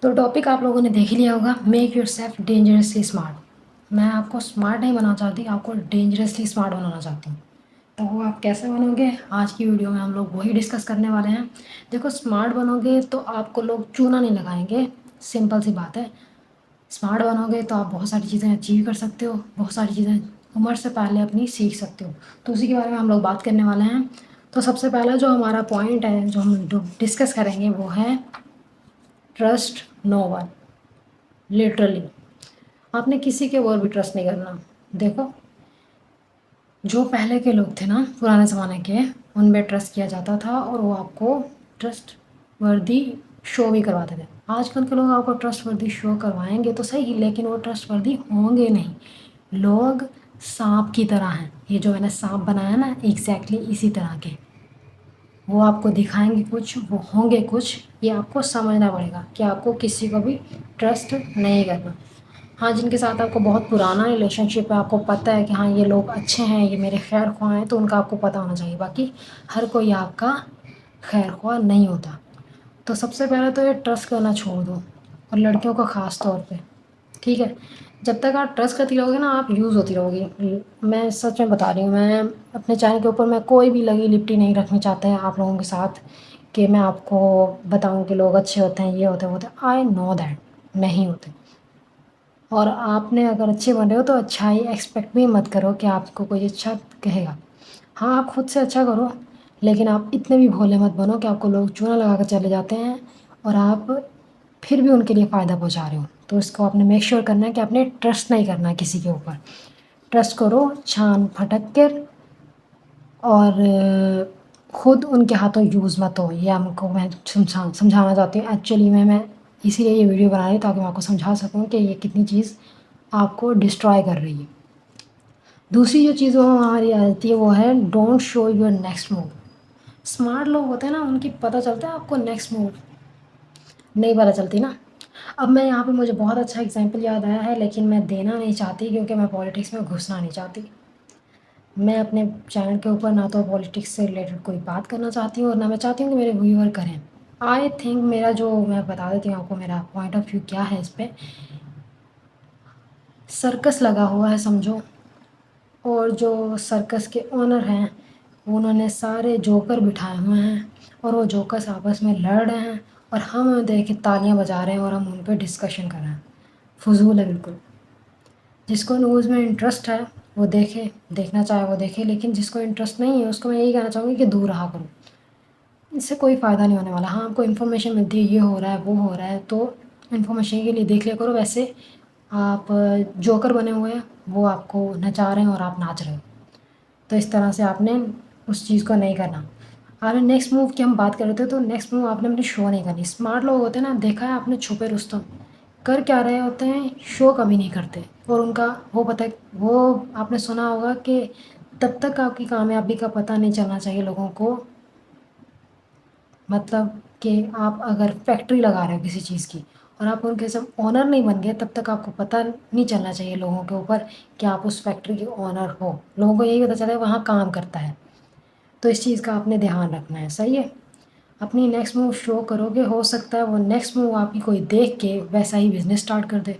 تو ٹاپک آپ لوگوں نے دیکھ ہی لیا ہوگا، make your self dangerously smart. میں آپ کو اسمارٹ نہیں بنانا چاہتی، آپ کو ڈینجرسلی اسمارٹ بنانا چاہتی ہوں۔ تو وہ آپ کیسے بنو گے؟ آج کی ویڈیو میں ہم لوگ وہی ڈسکس کرنے والے ہیں۔ دیکھو، اسمارٹ بنو گے تو آپ کو لوگ چونا نہیں لگائیں گے، سمپل سی بات ہے۔ اسمارٹ بنو گے تو آپ بہت ساری چیزیں اچیو کر سکتے ہو، بہت ساری چیزیں عمر سے پہلے اپنی سیکھ سکتے ہو۔ تو اسی کے بارے میں ہم لوگ بات کرنے والے ہیں۔ تو سب سے پہلا جو ہمارا پوائنٹ ہے، جو ہم ڈسکس کریں گے، وہ ہے ٹرسٹ نو ون۔ لٹرلی آپ نے کسی کے اوپر بھی ٹرسٹ نہیں کرنا۔ دیکھو، جو پہلے کے لوگ تھے نا، پرانے زمانے کے، ان پہ ٹرسٹ کیا جاتا تھا اور وہ آپ کو ٹرسٹ وردی شو بھی کرواتے تھے۔ آج کل کے لوگ آپ کو ٹرسٹ وردی شو کروائیں گے تو صحیح، لیکن وہ ٹرسٹ وردی ہوں گے نہیں۔ لوگ سانپ کی طرح ہیں، یہ جو میں نے سانپ بنایا نا، ایگزیکٹلی اسی طرح کے۔ وہ آپ کو دکھائیں گے کچھ، وہ ہوں گے کچھ۔ یہ آپ کو سمجھنا پڑے گا کہ آپ کو کسی کو بھی ٹرسٹ نہیں کرنا۔ ہاں، جن کے ساتھ آپ کو بہت پرانا ریلیشن شپ ہے، آپ کو پتہ ہے کہ ہاں یہ لوگ اچھے ہیں، یہ میرے خیر خواہ ہیں، تو ان کا آپ کو پتہ ہونا چاہیے۔ باقی ہر کوئی آپ کا خیر خواہ نہیں ہوتا۔ تو سب سے پہلے تو یہ ٹرسٹ کرنا چھوڑ دو، اور لڑکیوں کا خاص طور پہ، ٹھیک ہے؟ جب تک آپ ٹرسٹ کرتی رہو گے نا، آپ یوز ہوتی رہو گی۔ میں سچ میں بتا رہی ہوں، میں اپنے چینل کے اوپر میں کوئی بھی لگی لپٹی نہیں رکھنا چاہتے ہیں آپ لوگوں کے ساتھ کہ میں آپ کو بتاؤں کہ لوگ اچھے ہوتے ہیں، یہ ہوتے ہیں، وہ ہوتے ہیں۔ آئی نو دیٹ نہیں ہوتے۔ اور آپ نے اگر اچھے بن رہے ہو تو اچھائی ایکسپیکٹ بھی مت کرو کہ آپ کو کوئی اچھا کہے گا۔ ہاں، آپ خود سے اچھا کرو، لیکن آپ اتنے بھی بھولے مت بنو کہ آپ کو لوگ چونا لگا کر چلے جاتے ہیں اور آپ پھر بھی ان کے لیے فائدہ پہنچا رہے ہو۔ تو اس کو آپ نے میک شیور کرنا ہے کہ آپ نے ٹرسٹ نہیں کرنا ہے کسی کے اوپر۔ ٹرسٹ کرو چھان پھٹک کر، اور خود ان کے ہاتھوں یوز مت ہو۔ یہ ہم کو میں سمجھانا چاہتی ہوں۔ ایکچولی میں اسی لیے یہ ویڈیو بنا رہی ہوں تاکہ میں آپ کو سمجھا سکوں کہ یہ کتنی چیز آپ کو ڈسٹرائے کر رہی ہے۔ دوسری جو چیز وہ ہماری آتی ہے وہ ہے don't show your next move. Smart لوگ ہوتے ہیں نا، ان کی پتہ چلتا ہے آپ کو نیکسٹ موو نہیں پتہ چلتی نا۔ اب میں یہاں پہ مجھے بہت اچھا ایگزامپل یاد آیا ہے، لیکن میں دینا نہیں چاہتی کیونکہ میں پالیٹکس میں گھسنا نہیں چاہتی۔ میں اپنے چینل کے اوپر نہ تو پالیٹکس سے ریلیٹڈ کوئی بات کرنا چاہتی ہوں، اور نہ میں چاہتی ہوں کہ میرے ویور کریں۔ آئی تھنک میرا جو میں بتا دیتی ہوں آپ کو، میرا پوائنٹ آف ویو کیا ہے اس پہ۔ سرکس لگا ہوا ہے سمجھو، اور جو سرکس کے اونر ہیں انہوں نے سارے جوکر بٹھائے ہوئے ہیں، اور وہ جوکرس آپس میں لڑ رہے ہیں، اور ہم انہیں دیکھ کے تالیاں بجا رہے ہیں اور ہم ان پہ ڈسکشن کر رہے ہیں۔ فضول ہے بالکل۔ جس کو نیوز میں انٹرسٹ ہے وہ دیکھے، دیکھنا چاہے وہ دیکھے، لیکن جس کو انٹرسٹ نہیں ہے اس کو میں یہی کہنا چاہوں گی کہ دور رہا کرو۔ اس سے کوئی فائدہ نہیں ہونے والا۔ ہاں، آپ کو انفارمیشن ملتی ہے، یہ ہو رہا ہے، وہ ہو رہا ہے، تو انفارمیشن کے لیے دیکھ لیا کرو۔ ویسے آپ جوکر بنے ہوئے ہیں، وہ آپ کو نچا رہے ہیں اور آپ ناچ رہے ہو، تو اس طرح سے آپ نے اس چیز کو نہیں کرنا۔ آپ نے نیکسٹ موو کی ہم بات کر رہے تھے، تو نیکسٹ موو آپ نے اپنی شو نہیں کرنی۔ اسمارٹ لوگ ہوتے ہیں نا، دیکھا ہے آپ نے چھپے رستم کر کیا رہے ہوتے ہیں، شو کبھی نہیں کرتے۔ اور ان کا وہ پتہ، وہ آپ نے سنا ہوگا کہ تب تک آپ کی کامیابی کا پتہ نہیں چلنا چاہیے لوگوں کو، مطلب کہ آپ اگر فیکٹری لگا رہے ہو کسی چیز کی اور آپ ان کے سب اونر نہیں بن گئے، تب تک آپ کو پتہ نہیں چلنا چاہیے لوگوں کے اوپر کہ آپ اس فیکٹری کے اونر ہو۔ لوگوں کو یہی پتہ چلے وہاں کام کرتا ہے۔ تو اس چیز کا آپ نے دھیان رکھنا ہے، صحیح ہے؟ اپنی نیکسٹ موو شو کرو گے، ہو سکتا ہے وہ نیکسٹ موو آپ کی کوئی دیکھ کے ویسا ہی بزنس اسٹارٹ کر دے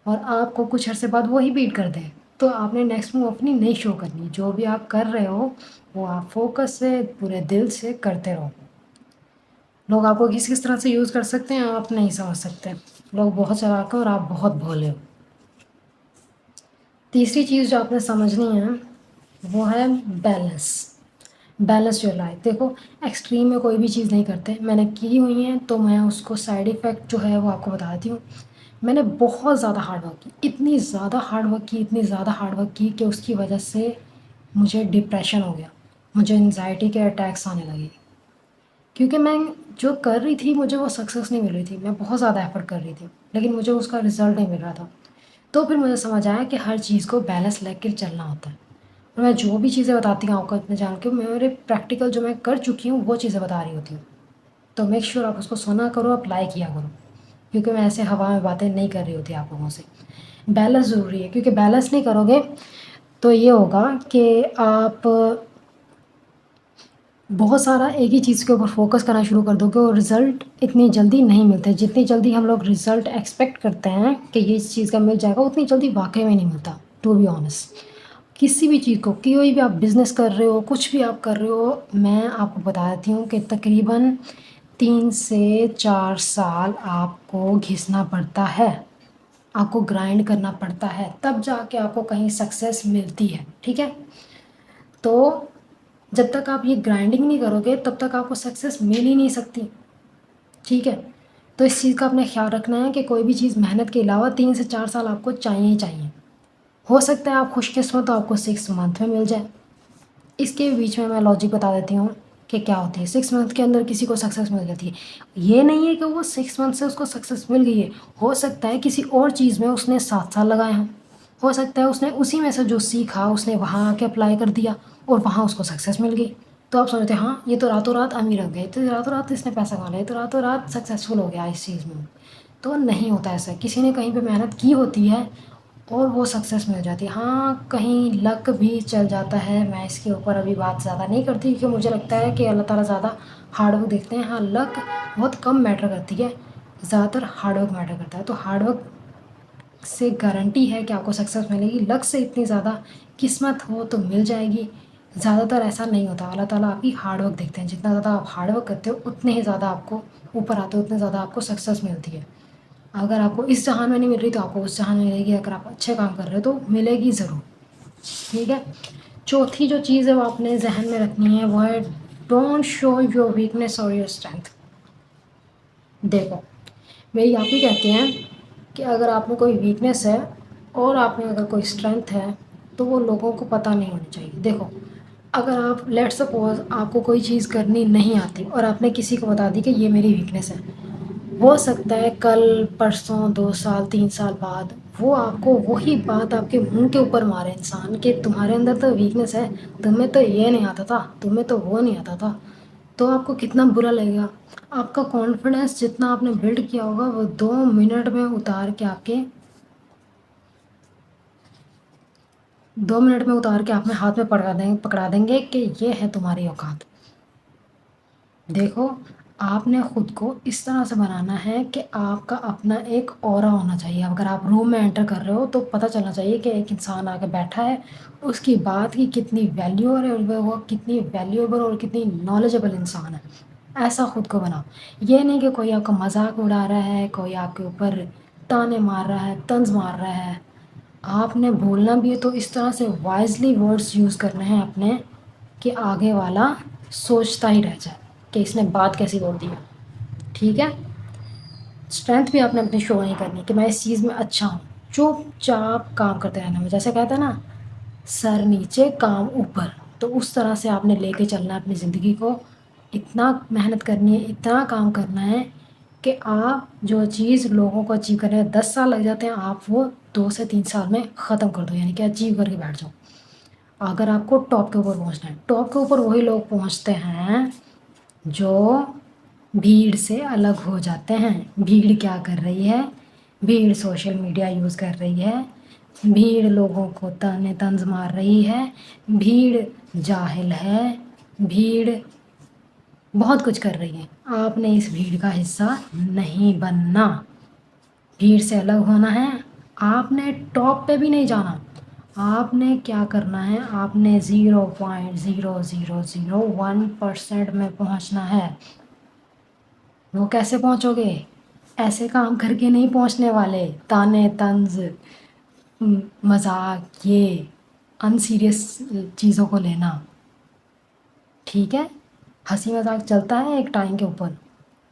اور آپ کو کچھ عرصے بعد وہی بیٹ کر دے۔ تو آپ نے نیکسٹ موو اپنی نہیں شو کرنی۔ جو بھی آپ کر رہے ہو وہ آپ فوکس سے، پورے دل سے کرتے رہو۔ لوگ آپ کو کس طرح سے یوز کر سکتے ہیں آپ نہیں سمجھ سکتے۔ لوگ بہت چلاک ہیں اور آپ بہت بھولے ہو۔ تیسری چیز جو آپ نے سمجھنی ہے وہ ہے بیلنس۔ Balance your life. دیکھو، ایکسٹریم میں کوئی بھی چیز نہیں کرتے۔ میں نے کی ہوئی ہیں تو میں اس کو سائڈ ایفیکٹ جو ہے وہ آپ کو بتاتی ہوں۔ میں نے بہت زیادہ ہارڈ ورک کی، اتنی زیادہ ہارڈ ورک کی، اتنی زیادہ ہارڈ ورک کی کہ اس کی وجہ سے مجھے ڈپریشن ہو گیا، مجھے انزائٹی کے اٹیکس آنے لگے، کیونکہ میں جو کر رہی تھی مجھے وہ سکسیس نہیں مل رہی تھی۔ میں بہت زیادہ ایفرٹ کر رہی تھی لیکن مجھے اس کا رزلٹ نہیں مل رہا تھا۔ تو پھر مجھے سمجھ آیا کہ ہر چیز کو بیلنس لے کر چلنا ہوتا ہے۔ اور میں جو بھی چیزیں بتاتی ہوں آپ کو اتنے جان کے، میرے پریکٹیکل جو میں کر چکی ہوں وہ چیزیں بتا رہی ہوتی ہوں۔ تو میک شیور آپ اس کو سنا کرو، اپلائی کیا کرو، کیونکہ میں ایسے ہوا میں باتیں نہیں کر رہی ہوتی آپ لوگوں سے۔ بیلنس ضروری ہے، کیونکہ بیلنس نہیں کرو گے تو یہ ہوگا کہ آپ بہت سارا ایک ہی چیز کے اوپر فوکس کرنا شروع کر دو گے اور رزلٹ اتنی جلدی نہیں ملتے. جتنی جلدی ہم لوگ رزلٹ ایکسپیکٹ کرتے ہیں کہ یہ اس چیز کا مل جائے گا، اتنی جلدی واقعی میں نہیں ملتا. ٹو بی آنیسٹ، کسی بھی چیز کو، کوئی بھی آپ بزنس کر رہے ہو، کچھ بھی آپ کر رہے ہو، میں آپ کو بتا دیتی ہوں کہ تقریباً 3 سے 4 سال آپ کو گھسنا پڑتا ہے، آپ کو گرائنڈ کرنا پڑتا ہے، تب جا کے آپ کو کہیں سکسیس ملتی ہے. ٹھیک ہے، تو جب تک آپ یہ گرائنڈنگ نہیں کرو گے تب تک آپ کو سکسیس مل ہی نہیں سکتی. ٹھیک ہے، تو اس چیز کا اپنے خیال رکھنا ہے کہ کوئی بھی چیز محنت کے علاوہ 3 سے 4 سال آپ کو چاہیے ہی چاہیے. ہو سکتا ہے آپ خوش قسمت ہو، آپ کو 6 منتھ میں مل جائے. اس کے بیچ میں لاجک بتا دیتی ہوں کہ کیا ہوتی ہے. 6 منتھ کے اندر کسی کو سکسیس مل جاتی ہے. یہ نہیں ہے کہ وہ 6 منتھ سے اس کو سکسیس مل گئی ہے، ہو سکتا ہے کسی اور چیز میں اس نے 7 سال لگائے ہوں. ہو سکتا ہے اس نے اسی میں سے جو سیکھا اس نے وہاں آ کے اپلائی کر دیا اور وہاں اس کو سکسیس مل گئی. تو آپ سوچتے ہیں ہاں یہ تو راتوں رات امیر ہو گیا، تو راتوں رات اس نے پیسہ کما لیا، تو راتوں رات سکسیزفل ہو گیا اس چیز میں. تو نہیں ہوتا ایسا. کسی نے کہیں پہ محنت کی ہوتی ہے اور وہ سکسیس مل جاتی ہے. ہاں کہیں لک بھی چل جاتا ہے. میں اس کے اوپر ابھی بات زیادہ نہیں کرتی کیونکہ مجھے لگتا ہے کہ اللہ تعالیٰ زیادہ ہارڈ ورک دیکھتے ہیں. ہاں لک بہت کم میٹر کرتی ہے، زیادہ تر ہارڈ ورک میٹر کرتا ہے. تو ہارڈ ورک سے گارنٹی ہے کہ آپ کو سکسیس ملے گی. لک سے اتنی زیادہ قسمت ہو تو مل جائے گی، زیادہ تر ایسا نہیں ہوتا. اللہ تعالیٰ آپ کی ہارڈ ورک دیکھتے ہیں. جتنا زیادہ آپ ہارڈ ورک کرتے ہو اتنے ہی زیادہ آپ کو اوپر آتے ہو، اتنے زیادہ آپ کو سکسیس ملتی ہے. اگر آپ کو اس جہان میں نہیں مل رہی تو آپ کو اس جہان میں ملے گی. اگر آپ اچھے کام کر رہے ہو تو ملے گی ضرور. ٹھیک ہے، چوتھی جو چیز ہے وہ آپ نے ذہن میں رکھنی ہے وہ ہے ڈونٹ شو یور ویکنیس اور یور اسٹرینتھ. دیکھو میری آپ ہی کہتے ہیں کہ اگر آپ میں کوئی ویکنیس ہے اور آپ میں اگر کوئی اسٹرینتھ ہے تو وہ لوگوں کو پتہ نہیں ہونی چاہیے. دیکھو اگر آپ لیٹ سپوز آپ کو کوئی چیز کرنی نہیں آتی اور آپ نے کسی کو بتا دی کہ یہ میری ویکنیس ہے، ہو سکتا ہے کل پرسوں 2 سال 3 سال بعد وہ آپ کو وہی بات آپ کے منہ کے اوپر مارے انسان کہ تمہارے اندر تو ویکنیس ہے، تمہیں تو یہ نہیں آتا تھا، تمہیں تو وہ نہیں آتا تھا. تو آپ کو کتنا برا لگے گا. آپ کا کانفیڈنس جتنا آپ نے بلڈ کیا ہوگا وہ 2 منٹ میں اتار کے آپ کے 2 منٹ میں اتار کے آپ میں ہاتھ میں پکڑا دیں گے کہ یہ ہے تمہاری اوقات. دیکھو آپ نے خود کو اس طرح سے بنانا ہے کہ آپ کا اپنا ایک اورا ہونا چاہیے. اگر آپ روم میں انٹر کر رہے ہو تو پتہ چلنا چاہیے کہ ایک انسان آ کے بیٹھا ہے، اس کی بات کی کتنی ویلیو ہے اور وہ کتنی ویلیوبل اور کتنی نالجبل انسان ہے. ایسا خود کو بناؤ. یہ نہیں کہ کوئی آپ کا مذاق اڑا رہا ہے، کوئی آپ کے اوپر تانے مار رہا ہے، طنز مار رہا ہے. آپ نے بولنا بھی ہے تو اس طرح سے وائزلی ورڈس یوز کرنے ہیں اپنے کہ آگے والا سوچتا ہی رہ جائے کہ اس نے بات کیسی بول دی ہے. ٹھیک ہے، اسٹرینتھ بھی آپ نے اپنی شو نہیں کرنی کہ میں اس چیز میں اچھا ہوں. چپ چاپ کام کرتے رہنا میں، جیسے کہتے ہیں نا سر نیچے کام اوپر. تو اس طرح سے آپ نے لے کے چلنا ہے اپنی زندگی کو. اتنا محنت کرنی ہے، اتنا کام کرنا ہے کہ آپ جو چیز لوگوں کو اچیو کرنے میں 10 سال لگ جاتے ہیں آپ وہ 2 سے 3 سال میں ختم کر دو، یعنی کہ اچیو کر کے بیٹھ جاؤ. اگر آپ کو ٹاپ کے اوپر پہنچنا ہے، ٹاپ کے اوپر وہی لوگ پہنچتے ہیں جو بھیڑ سے الگ ہو جاتے ہیں. بھیڑ کیا کر رہی ہے؟ بھیڑ سوشل میڈیا یوز کر رہی ہے، بھیڑ لوگوں کو طعنے طنز مار رہی ہے، بھیڑ جاہل ہے، بھیڑ بہت کچھ کر رہی ہے. آپ نے اس بھیڑ کا حصہ نہیں بننا. بھیڑ سے الگ ہونا ہے. آپ نے ٹاپ پہ بھی نہیں جانا. آپ نے کیا کرنا ہے؟ آپ نے 0.0001% میں پہنچنا ہے. وہ کیسے پہنچو گے؟ ایسے کام کر کے نہیں پہنچنے والے. طعنے طنز، مذاق، یہ ان سیریس چیزوں کو لینا. ٹھیک ہے، ہنسی مذاق چلتا ہے ایک ٹائم کے اوپر.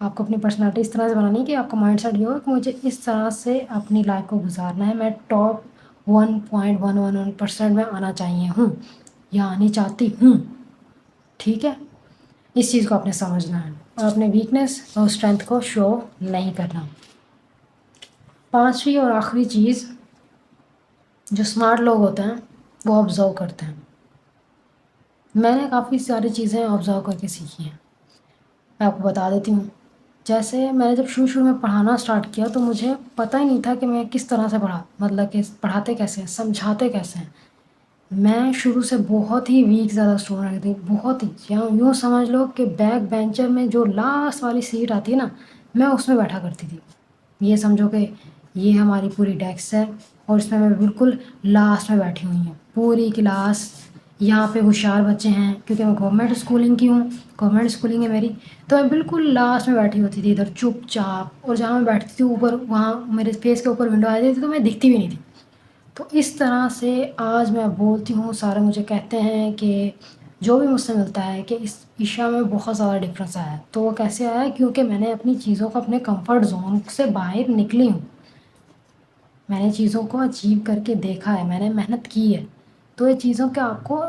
آپ کو اپنی پرسنالٹی اس طرح سے بنانی ہے کہ آپ کا مائنڈ سیٹ یہ ہو کہ مجھے اس طرح سے اپنی لائف کو گزارنا ہے. میں ٹاپ 1.11% میں آنا چاہیے ہوں یا آنی چاہتی ہوں. ٹھیک ہے، اس چیز کو آپ نے سمجھنا ہے اور اپنے ویکنیس اور اسٹرینتھ کو شو نہیں کرنا. 5ویں اور آخری چیز جو اسمارٹ لوگ ہوتے ہیں وہ آبزرو کرتے ہیں. میں نے کافی ساری چیزیں آبزرو کر کے سیکھی ہیں، میں آپ کو بتا دیتی ہوں. جیسے میں نے جب شروع میں پڑھانا اسٹارٹ کیا تو مجھے پتہ ہی نہیں تھا کہ میں کس طرح سے مطلب کہ پڑھاتے کیسے ہیں، سمجھاتے کیسے ہیں. میں شروع سے بہت ہی ویک زیادہ اسٹوڈنٹ تھی، بہت ہی، یوں سمجھ لو کہ بیک بینچر میں جو لاسٹ والی سیٹ آتی ہے نا، میں اس میں بیٹھا کرتی تھی۔ یہ سمجھو کہ یہ ہماری پوری ڈیسک ہے اور اس میں میں بالکل لاسٹ میں بیٹھی ہوئی ہوں۔ پوری کلاس یہاں پہ ہوشیار بچے ہیں کیونکہ میں گورنمنٹ اسکولنگ کی ہوں، گورنمنٹ اسکولنگ ہے میری، تو میں بالکل لاسٹ میں بیٹھی ہوتی تھی ادھر چپ چاپ، اور جہاں میں بیٹھتی تھی اوپر، وہاں میرے فیس کے اوپر ونڈو آ جاتی تھی تو میں دکھتی بھی نہیں تھی۔ تو اس طرح سے آج میں بولتی ہوں، سارے مجھے کہتے ہیں کہ جو بھی مجھ سے ملتا ہے کہ اس عشاء میں بہت زیادہ ڈفرینس آیا ہے۔ تو وہ کیسے آیا ہے؟ کیونکہ میں نے اپنی چیزوں کو اپنے کمفرٹ زون سے باہر نکلی ہوں، میں نے چیزوں کو اچیو کر کے دیکھا ہے، میں نے محنت کی ہے۔ تو یہ چیزوں کے آپ کو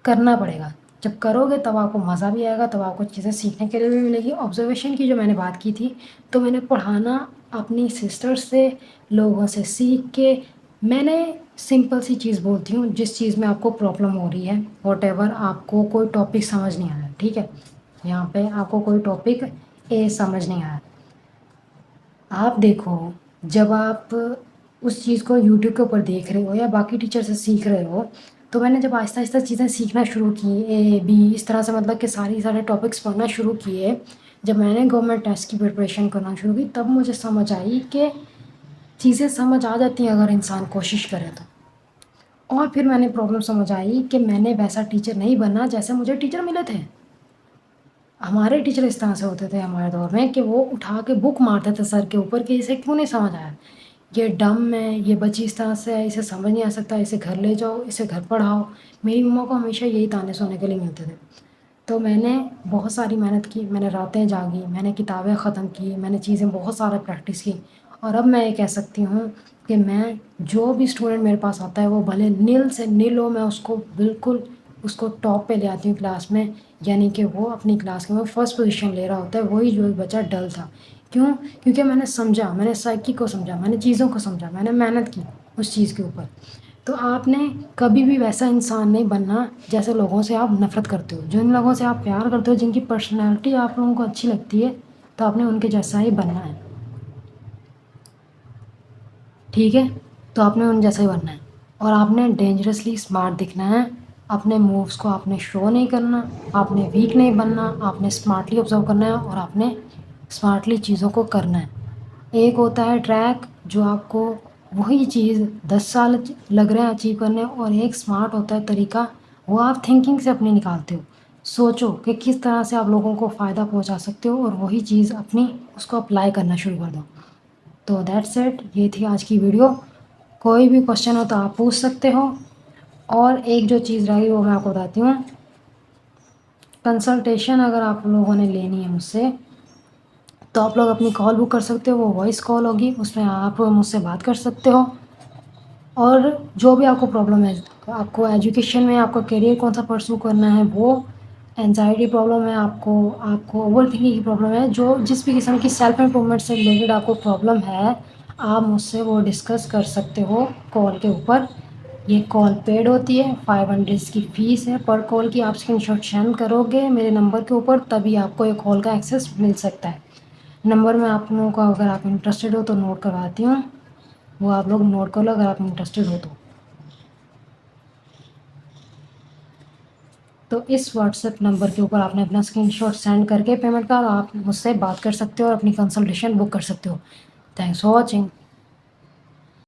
کرنا پڑے گا، جب کرو گے تب آپ کو مزہ بھی آئے گا، تب آپ کو چیزیں سیکھنے کے لیے بھی ملے گی۔ آبزرویشن کی جو میں نے بات کی تھی، تو میں نے پڑھانا اپنی سسٹر سے، لوگوں سے سیکھ کے، میں نے سمپل سی چیز بولتی ہوں، جس چیز میں آپ کو پرابلم ہو رہی ہے، واٹ ایور آپ کو کوئی ٹاپک سمجھ نہیں آیا، ٹھیک ہے، یہاں پہ آپ کو کوئی ٹاپک سمجھ نہیں آیا، آپ دیکھو، جب آپ اس چیز کو یوٹیوب کے اوپر دیکھ رہے ہو یا باقی ٹیچر سے سیکھ رہے ہو، تو میں نے جب آہستہ آہستہ چیزیں سیکھنا شروع کی، اے بی اس طرح سے، مطلب کہ سارے ٹاپکس پڑھنا شروع کیے، جب میں نے گورنمنٹ ٹیسٹ کی پریپریشن کرنا شروع کی، تب مجھے سمجھ آئی کہ چیزیں سمجھ آ جاتی ہیں اگر انسان کوشش کرے تو۔ اور پھر میں نے پرابلم سمجھ آئی کہ میں نے ویسا ٹیچر نہیں بننا جیسے مجھے ٹیچر ملے تھے۔ ہمارے ٹیچر اس طرح سے ہوتے تھے ہمارے دور میں کہ وہ اٹھا کے بک مارتے تھے سر کے اوپر کہ اسے کیوں نہیں سمجھ آیا، یہ ڈم ہے، یہ بچی اس طرح سے ہے، اسے سمجھ نہیں آ سکتا، اسے گھر لے جاؤ، اسے گھر پڑھاؤ۔ میری مما کو ہمیشہ یہی تانے سننے کے لیے ملتے تھے۔ تو میں نے بہت ساری محنت کی، میں نے راتیں جاگی، میں نے کتابیں ختم کی، میں نے چیزیں بہت سارا پریکٹس کی، اور اب میں یہ کہہ سکتی ہوں کہ میں جو بھی اسٹوڈنٹ میرے پاس آتا ہے، وہ بھلے نل سے نل ہو، میں اس کو بالکل اس کو ٹاپ پہ لے آتی ہوں کلاس میں، یعنی کہ وہ اپنی کلاس میں فرسٹ پوزیشن لے رہا ہوتا ہے، وہی جو بچہ ڈل تھا۔ کیوں؟ کیونکہ میں نے سمجھا، میں نے سائیکی کو سمجھا، میں نے چیزوں کو سمجھا، میں نے محنت کی اس چیز کے اوپر۔ تو آپ نے کبھی بھی ویسا انسان نہیں بننا جیسے لوگوں سے آپ نفرت کرتے ہو، جن لوگوں سے آپ پیار کرتے ہو، جن کی پرسنالٹی آپ لوگوں کو اچھی لگتی ہے، تو آپ نے ان کے جیسا ہی بننا ہے، ٹھیک ہے؟ تو آپ نے ان جیسا ہی بننا ہے، اور آپ نے ڈینجرسلی اسمارٹ دکھنا ہے، اپنے مووز کو آپ نے شو نہیں کرنا، آپ نے ویک نہیں بننا، آپ نے اسمارٹلی آبزرو کرنا ہے، اور آپ نے اسمارٹلی چیزوں کو کرنا ہے۔ ایک ہوتا ہے ٹریک جو آپ کو وہی چیز 10 سال لگ رہے ہیں اچیو کرنے، اور ایک اسمارٹ ہوتا ہے طریقہ، وہ آپ تھنکنگ سے اپنی نکالتے ہو، سوچو کہ کس طرح سے آپ لوگوں کو فائدہ پہنچا سکتے ہو، اور وہی چیز اپنی اس کو اپلائی کرنا شروع کر دو۔ تو دیٹس اٹ، یہ تھی آج کی ویڈیو۔ کوئی بھی کوشچن ہو تو آپ پوچھ سکتے ہو، اور ایک جو چیز رہی وہ میں آپ کو بتاتی ہوں، کنسلٹیشن اگر آپ لوگوں نے لینی ہے مجھ سے، تو آپ لوگ اپنی کال بک کر سکتے ہو، وہ وائس کال ہوگی، اس میں آپ مجھ سے بات کر سکتے ہو، اور جو بھی آپ کو پرابلم ہے، آپ کو ایجوکیشن میں آپ کو کیریئر کون سا پرسو کرنا ہے، وہ اینزائٹی پرابلم ہے، آپ کو اوور تھنکنگ کی پرابلم ہے، جو جس بھی قسم کی سیلف امپرومنٹ سے ریلیٹڈ آپ کو پرابلم ہے، آپ مجھ سے وہ ڈسکس کر سکتے ہو کال کے اوپر۔ یہ کال پیڈ ہوتی ہے، 500 کی فیس ہے پر کال کی، آپ اسکرین شاٹ سینڈ کرو گے میرے نمبر کے اوپر، تبھی آپ کو یہ کال کا ایکسیس مل سکتا ہے۔ نمبر میں آپ لوگوں کو، اگر آپ انٹرسٹیڈ ہو تو نوٹ کرواتی ہوں، وہ آپ لوگ نوٹ کر لو اگر آپ انٹرسٹیڈ ہو تو اس واٹس ایپ نمبر کے اوپر آپ نے اپنا اسکرین شاٹ سینڈ کر کے پیمنٹ کا، آپ مجھ سے بات کر سکتے ہو اور اپنی کنسلٹیشن بک کر سکتے ہو۔ Thanks for watching.